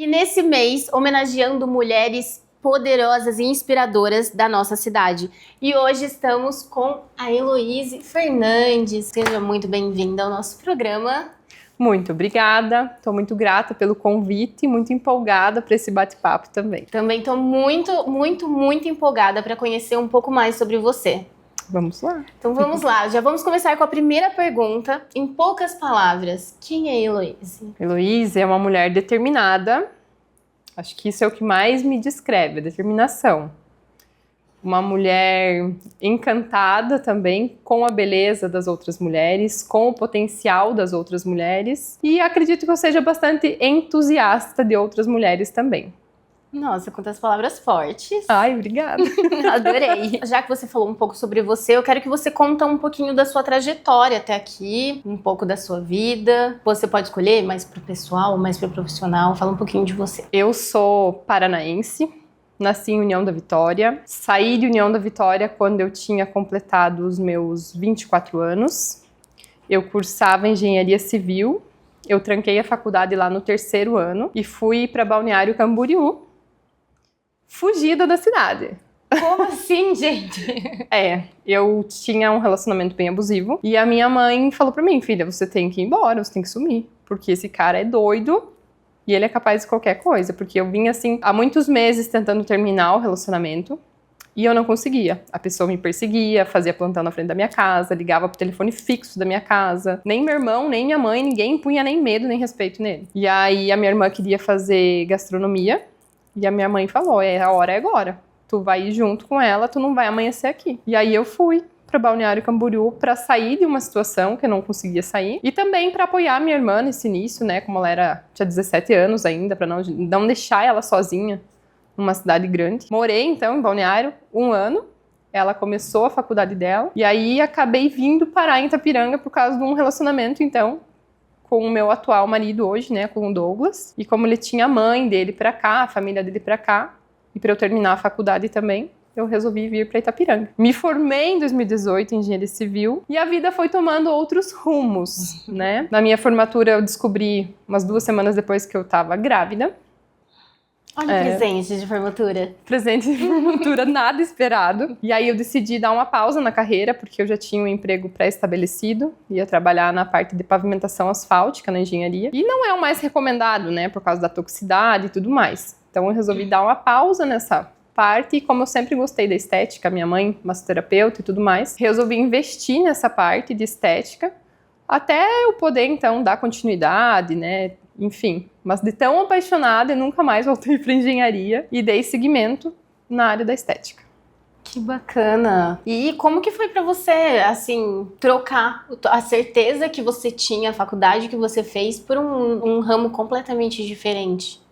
E nesse mês, homenageando mulheres poderosas e inspiradoras da nossa cidade. E hoje estamos com a Heloíse Fernandes. Seja muito bem-vinda ao nosso programa. Muito obrigada, estou muito grata pelo convite e muito empolgada para esse bate-papo também. Também estou muito empolgada para conhecer um pouco mais sobre você. Vamos lá. Então vamos lá, já vamos começar com a primeira pergunta. Em poucas palavras, quem é Heloíse? Heloíse é uma mulher determinada, acho que isso é o que mais me descreve, a determinação. Uma mulher encantada também com a beleza das outras mulheres, com o potencial das outras mulheres. E acredito que eu seja bastante entusiasta de outras mulheres também. Nossa, quantas palavras fortes. Ai, obrigada. Adorei. Já que você falou um pouco sobre você, eu quero que você conte um pouquinho da sua trajetória até aqui, um pouco da sua vida. Você pode escolher mais pro pessoal, mais pro profissional. Fala um pouquinho de você. Eu sou paranaense. Nasci em União da Vitória, saí de União da Vitória quando eu tinha completado os meus 24 anos. Eu cursava Engenharia Civil, eu tranquei a faculdade lá no 3º ano e fui para Balneário Camboriú, fugida da cidade. Como assim, gente? Eu tinha um relacionamento bem abusivo e a minha mãe falou para mim, filha, você tem que ir embora, você tem que sumir, porque esse cara é doido. E ele é capaz de qualquer coisa, porque eu vinha assim, há muitos meses tentando terminar o relacionamento e eu não conseguia. A pessoa me perseguia, fazia plantão na frente da minha casa, ligava pro telefone fixo da minha casa. Nem meu irmão, nem minha mãe, ninguém punha nem medo, nem respeito nele. E aí a minha irmã queria fazer gastronomia e a minha mãe falou, a hora é agora. Tu vai ir junto com ela, tu não vai amanhecer aqui. E aí eu fui para Balneário Camboriú para sair de uma situação que eu não conseguia sair e também para apoiar minha irmã nesse início, né, como ela tinha 17 anos ainda, para não deixar ela sozinha numa cidade grande. Morei então em Balneário 1 ano, ela começou a faculdade dela e aí acabei vindo parar em Itapiranga por causa de um relacionamento então com o meu atual marido hoje, né, com o Douglas, e como ele tinha a mãe dele para cá, a família dele para cá, e para eu terminar a faculdade também, eu resolvi vir para Itapiranga. Me formei em 2018 em Engenharia Civil e a vida foi tomando outros rumos, né? Na minha formatura eu descobri umas 2 semanas depois que eu estava grávida. Olha o presente de formatura. Presente de formatura nada esperado. E aí eu decidi dar uma pausa na carreira porque eu já tinha um emprego pré-estabelecido. Ia trabalhar na parte de pavimentação asfáltica na engenharia. E não é o mais recomendado, né? Por causa da toxicidade e tudo mais. Então eu resolvi dar uma pausa nessa parte, e como eu sempre gostei da estética, minha mãe massoterapeuta e tudo mais, resolvi investir nessa parte de estética até eu poder então dar continuidade, né, enfim, mas de tão apaixonada eu nunca mais voltei para engenharia e dei seguimento na área da estética. Que bacana! E como que foi para você, assim, trocar a certeza que você tinha, a faculdade que você fez, por um ramo completamente diferente?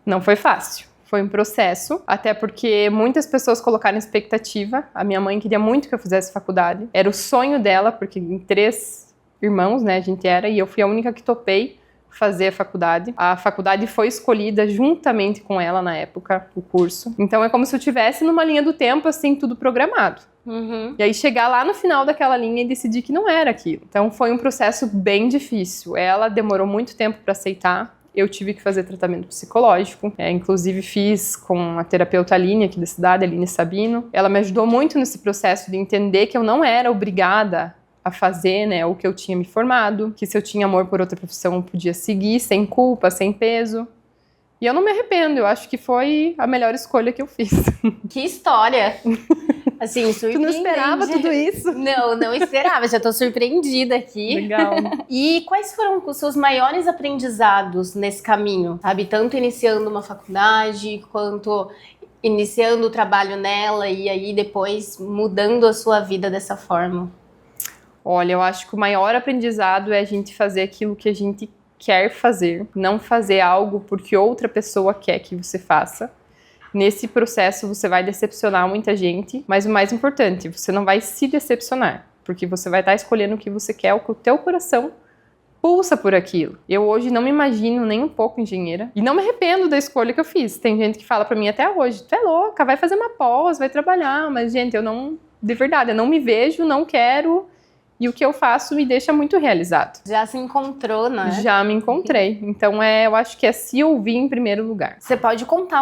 Não foi fácil. Foi um processo, até porque muitas pessoas colocaram expectativa. A minha mãe queria muito que eu fizesse faculdade. Era o sonho dela, porque em 3 irmãos, né, a gente era, e eu fui a única que topei fazer a faculdade. A faculdade foi escolhida juntamente com ela na época, o curso. Então é como se eu estivesse numa linha do tempo, assim, tudo programado. Uhum. E aí chegar lá no final daquela linha e decidir que não era aquilo. Então foi um processo bem difícil. Ela demorou muito tempo para aceitar. Eu tive que fazer tratamento psicológico, inclusive fiz com a terapeuta Aline aqui da cidade, Aline Sabino. Ela me ajudou muito nesse processo de entender que eu não era obrigada a fazer, né, o que eu tinha me formado, que se eu tinha amor por outra profissão eu podia seguir sem culpa, sem peso. E eu não me arrependo, eu acho que foi a melhor escolha que eu fiz. Que história! Assim, surpreendente. Tu não esperava tudo isso? Não esperava, já tô surpreendida aqui. Legal. E quais foram os seus maiores aprendizados nesse caminho, sabe? Tanto iniciando uma faculdade, quanto iniciando o trabalho nela e aí depois mudando a sua vida dessa forma. Olha, eu acho que o maior aprendizado é a gente fazer aquilo que a gente quer fazer, não fazer algo porque outra pessoa quer que você faça. Nesse processo você vai decepcionar muita gente, mas o mais importante, você não vai se decepcionar, porque você vai estar escolhendo o que você quer, o que o teu coração pulsa por aquilo. Eu hoje não me imagino nem um pouco engenheira e não me arrependo da escolha que eu fiz. Tem gente que fala pra mim até hoje, tu é louca, vai fazer uma pós, vai trabalhar, mas gente, eu não, de verdade, eu não me vejo, não quero E o que eu faço me deixa muito realizado. Já se encontrou, né? Já me encontrei. Então, eu acho que é se ouvir em primeiro lugar. Você pode contar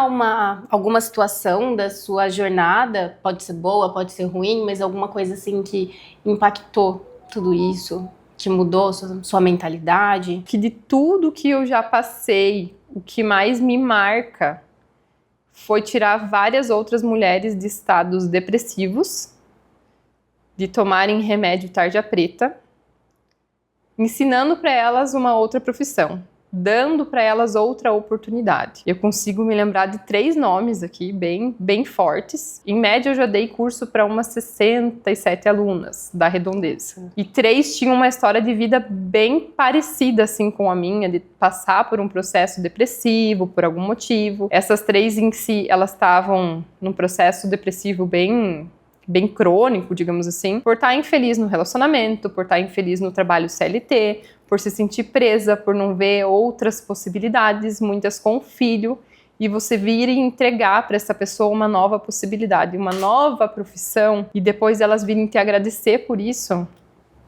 alguma situação da sua jornada? Pode ser boa, pode ser ruim, mas alguma coisa assim que impactou tudo isso? Que mudou sua mentalidade? Que de tudo que eu já passei, o que mais me marca foi tirar várias outras mulheres de estados depressivos, de tomarem remédio tarja preta, ensinando para elas uma outra profissão, dando para elas outra oportunidade. Eu consigo me lembrar de 3 nomes aqui, bem fortes. Em média, eu já dei curso para umas 67 alunas da Redondeza. E 3 tinham uma história de vida bem parecida assim com a minha, de passar por um processo depressivo, por algum motivo. Essas 3 em si, elas estavam num processo depressivo bem crônico, digamos assim, por estar infeliz no relacionamento, por estar infeliz no trabalho CLT, por se sentir presa, por não ver outras possibilidades, muitas com filho, e você vir e entregar para essa pessoa uma nova possibilidade, uma nova profissão, e depois elas virem te agradecer por isso,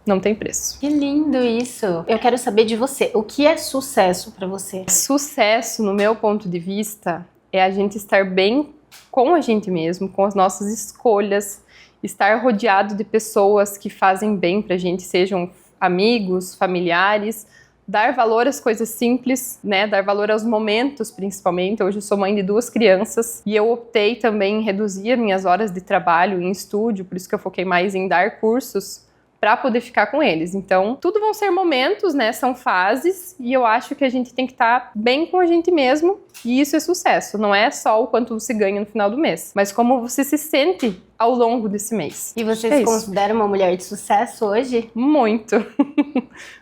não tem preço. Que lindo isso! Eu quero saber de você, o que é sucesso para você? Sucesso, no meu ponto de vista, é a gente estar bem com a gente mesmo, com as nossas escolhas, estar rodeado de pessoas que fazem bem pra gente, sejam amigos, familiares, dar valor às coisas simples, né? Dar valor aos momentos, principalmente. Hoje eu sou mãe de 2 crianças e eu optei também em reduzir minhas horas de trabalho em estúdio, por isso que eu foquei mais em dar cursos para poder ficar com eles. Então, tudo vão ser momentos, né? São fases e eu acho que a gente tem que estar bem com a gente mesmo e isso é sucesso. Não é só o quanto você ganha no final do mês, mas como você se sente ao longo desse mês. E você se considera uma mulher de sucesso hoje? Muito.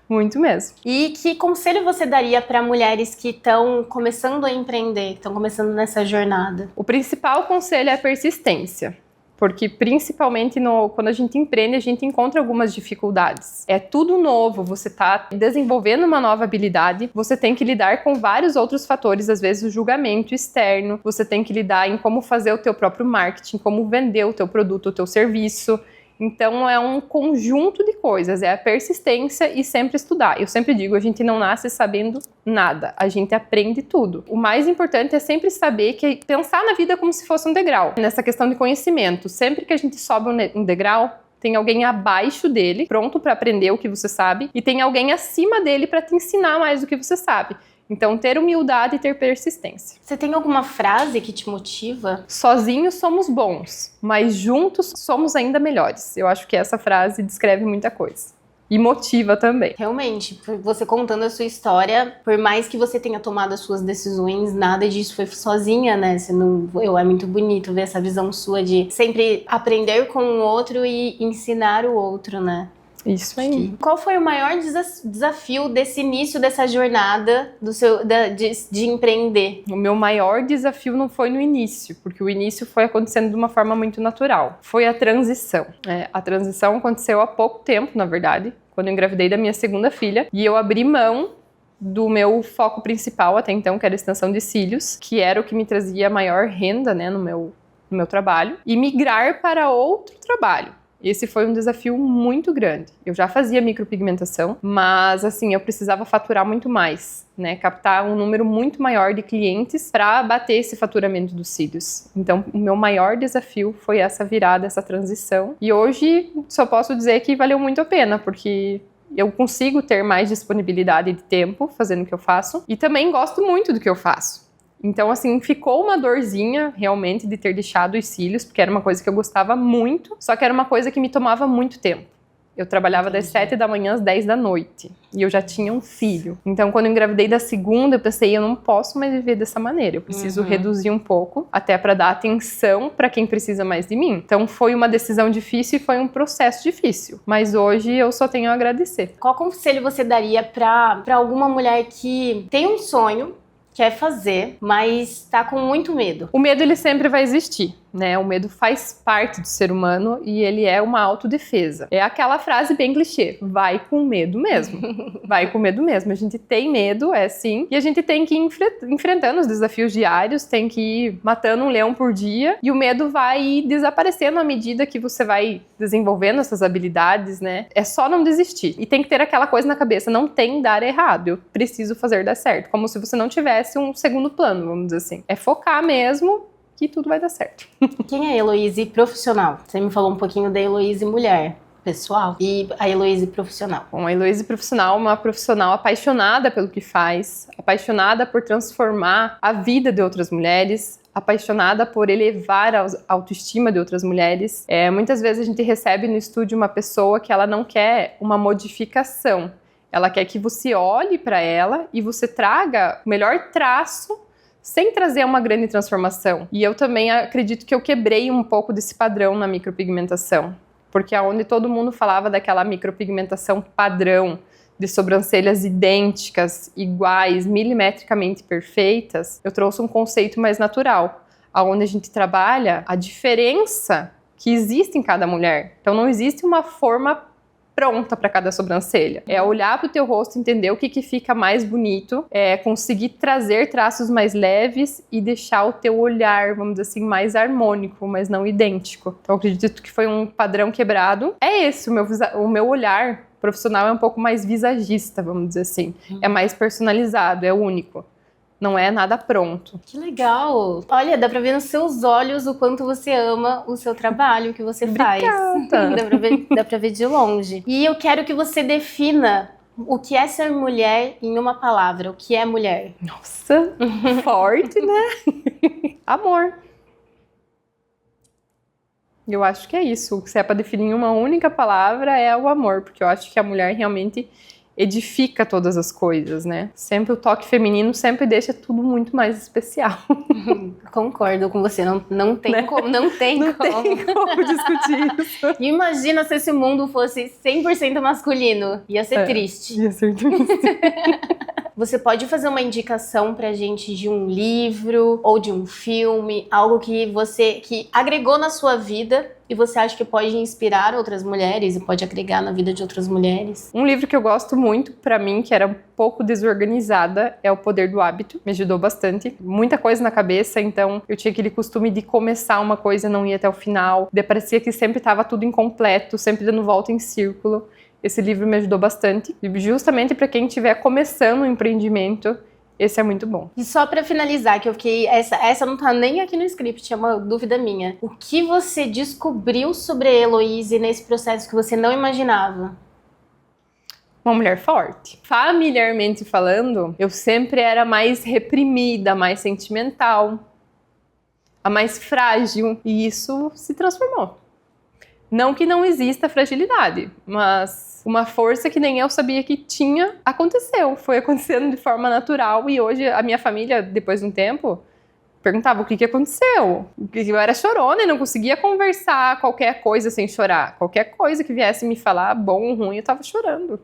Muito mesmo. E que conselho você daria para mulheres que estão começando a empreender, que estão começando nessa jornada? O principal conselho é a persistência. Porque principalmente quando a gente empreende, a gente encontra algumas dificuldades. É tudo novo, você está desenvolvendo uma nova habilidade, você tem que lidar com vários outros fatores, às vezes o julgamento externo, você tem que lidar em como fazer o teu próprio marketing, como vender o teu produto, o teu serviço. Então é um conjunto de coisas, é a persistência e sempre estudar. Eu sempre digo, a gente não nasce sabendo nada, a gente aprende tudo. O mais importante é sempre saber pensar na vida como se fosse um degrau. Nessa questão de conhecimento, sempre que a gente sobe um degrau, tem alguém abaixo dele, pronto para aprender o que você sabe, e tem alguém acima dele para te ensinar mais do que você sabe. Então, ter humildade e ter persistência. Você tem alguma frase que te motiva? Sozinhos somos bons, mas juntos somos ainda melhores. Eu acho que essa frase descreve muita coisa. E motiva também. Realmente, você contando a sua história, por mais que você tenha tomado as suas decisões, nada disso foi sozinha, né? É muito bonito ver essa visão sua de sempre aprender com o outro e ensinar o outro, né? Isso aí. Qual foi o maior desafio desse início dessa jornada de empreender? O meu maior desafio não foi no início, porque o início foi acontecendo de uma forma muito natural. Foi a transição. A transição aconteceu há pouco tempo, na verdade, quando eu engravidei da minha 2ª filha, e eu abri mão do meu foco principal até então, que era a extensão de cílios, que era o que me trazia maior renda, né, no meu trabalho, e migrar para outro trabalho. Esse foi um desafio muito grande. Eu já fazia micropigmentação, mas assim, eu precisava faturar muito mais, né? Captar um número muito maior de clientes para bater esse faturamento dos cílios. Então, o meu maior desafio foi essa virada, essa transição. E hoje, só posso dizer que valeu muito a pena, porque eu consigo ter mais disponibilidade de tempo fazendo o que eu faço e também gosto muito do que eu faço. Então, assim, ficou uma dorzinha, realmente, de ter deixado os cílios, porque era uma coisa que eu gostava muito, só que era uma coisa que me tomava muito tempo. Eu trabalhava das 7 da manhã às 10 da noite, e eu já tinha um filho. Então, quando eu engravidei da 2ª, eu pensei, eu não posso mais viver dessa maneira, eu preciso reduzir um pouco, até para dar atenção para quem precisa mais de mim. Então, foi uma decisão difícil e foi um processo difícil, mas hoje eu só tenho a agradecer. Qual conselho você daria para alguma mulher que tem um sonho, quer fazer, mas tá com muito medo? O medo, ele sempre vai existir. né? O medo faz parte do ser humano e ele é uma autodefesa. É aquela frase bem clichê, vai com medo mesmo. Vai com medo mesmo. A gente tem medo, é sim, e a gente tem que ir enfrentando os desafios diários, tem que ir matando um leão por dia, e o medo vai ir desaparecendo à medida que você vai desenvolvendo essas habilidades, né? É só não desistir. E tem que ter aquela coisa na cabeça, não tem dar errado, eu preciso fazer dar certo. Como se você não tivesse um segundo plano, vamos dizer assim. É focar mesmo que tudo vai dar certo. Quem é a Heloíse profissional? Você me falou um pouquinho da Heloíse mulher, pessoal, e a Heloíse profissional. Bom, a Heloíse profissional é uma profissional apaixonada pelo que faz, apaixonada por transformar a vida de outras mulheres, apaixonada por elevar a autoestima de outras mulheres. Muitas vezes a gente recebe no estúdio uma pessoa que ela não quer uma modificação. Ela quer que você olhe para ela e você traga o melhor traço sem trazer uma grande transformação. E eu também acredito que eu quebrei um pouco desse padrão na micropigmentação. Porque aonde todo mundo falava daquela micropigmentação padrão, de sobrancelhas idênticas, iguais, milimetricamente perfeitas, eu trouxe um conceito mais natural, aonde a gente trabalha a diferença que existe em cada mulher. Então não existe uma forma pronta para cada sobrancelha. É olhar para o teu rosto, entender o que fica mais bonito, conseguir trazer traços mais leves e deixar o teu olhar, vamos dizer assim, mais harmônico, mas não idêntico. Então, eu acredito que foi um padrão quebrado. É esse, o meu olhar profissional é um pouco mais visagista, vamos dizer assim. É mais personalizado, é único. Não é nada pronto. Que legal! Olha, dá pra ver nos seus olhos o quanto você ama o seu trabalho, o que você faz. Dá pra ver de longe. E eu quero que você defina o que é ser mulher em uma palavra. O que é mulher? Nossa, forte, né? Amor. Eu acho que é isso. Se é pra definir uma única palavra, é o amor. Porque eu acho que a mulher realmente edifica todas as coisas, né? Sempre o toque feminino sempre deixa tudo muito mais especial. Concordo com você, não tem, né? não tem como discutir isso. Imagina se esse mundo fosse 100% masculino. Ia ser triste. Ia ser triste. Você pode fazer uma indicação pra gente de um livro ou de um filme, algo que agregou na sua vida e você acha que pode inspirar outras mulheres e pode agregar na vida de outras mulheres? Um livro que eu gosto muito, pra mim, que era um pouco desorganizada, é O Poder do Hábito. Me ajudou bastante. Muita coisa na cabeça, então eu tinha aquele costume de começar uma coisa e não ir até o final. Parecia que sempre estava tudo incompleto, sempre dando volta em círculo. Esse livro me ajudou bastante. E justamente para quem estiver começando um empreendimento, esse é muito bom. E só para finalizar, que eu fiquei... Essa não tá nem aqui no script, é uma dúvida minha. O que você descobriu sobre a Heloíse nesse processo que você não imaginava? Uma mulher forte. Familiarmente falando, eu sempre era mais reprimida, mais sentimental, a mais frágil. E isso se transformou. Não que não exista fragilidade, mas uma força que nem eu sabia que tinha, aconteceu. Foi acontecendo de forma natural e hoje a minha família, depois de um tempo, perguntava o que aconteceu. Eu era chorona e não conseguia conversar qualquer coisa sem chorar. Qualquer coisa que viesse me falar, bom ou ruim, eu tava chorando.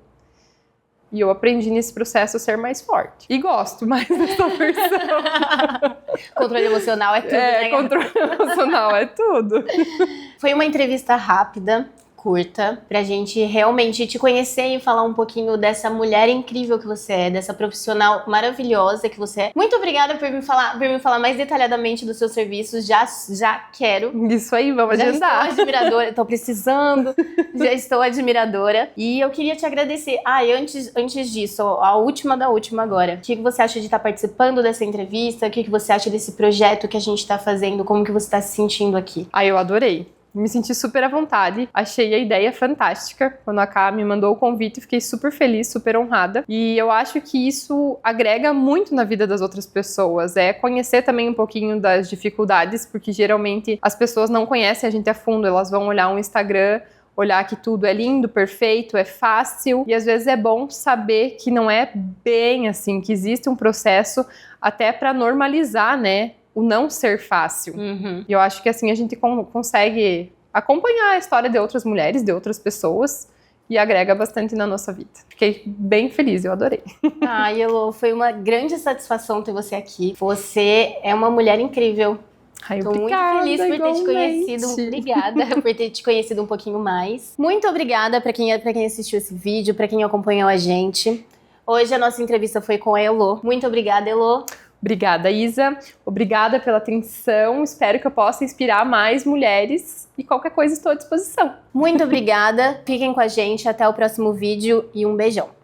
E eu aprendi nesse processo a ser mais forte. E gosto mais dessa versão. Controle emocional é tudo, né? Controle emocional é tudo. Foi uma entrevista rápida, curta, pra gente realmente te conhecer e falar um pouquinho dessa mulher incrível que você é, dessa profissional maravilhosa que você é. Muito obrigada por me falar mais detalhadamente dos seus serviços. Já quero. Isso aí, vamos agendar. Já estou admiradora, tô precisando, já estou admiradora. E eu queria te agradecer. E antes disso, a última da última agora. O que você acha de estar participando dessa entrevista? O que você acha desse projeto que a gente tá fazendo? Como que você tá se sentindo aqui? Eu adorei. Me senti super à vontade, achei a ideia fantástica. Quando a Ká me mandou o convite, fiquei super feliz, super honrada. E eu acho que isso agrega muito na vida das outras pessoas. É conhecer também um pouquinho das dificuldades, porque geralmente as pessoas não conhecem a gente a fundo. Elas vão olhar um Instagram, olhar que tudo é lindo, perfeito, é fácil. E às vezes é bom saber que não é bem assim, que existe um processo até para normalizar, né? O não ser fácil. E eu acho que assim a gente consegue acompanhar a história de outras mulheres, de outras pessoas e agrega bastante na nossa vida. Fiquei bem feliz, eu adorei. Elo, foi uma grande satisfação ter você aqui. Você é uma mulher incrível. Ai, Tô muito obrigada, feliz por ter te conhecido. igualmente. Obrigada por ter te conhecido um pouquinho mais. Muito obrigada pra quem assistiu esse vídeo, pra quem acompanhou a gente. Hoje a nossa entrevista foi com a Elo. Muito obrigada, Elo. Obrigada, Isa. Obrigada pela atenção. Espero que eu possa inspirar mais mulheres. E qualquer coisa, estou à disposição. Muito obrigada. Fiquem com a gente. Até o próximo vídeo e um beijão.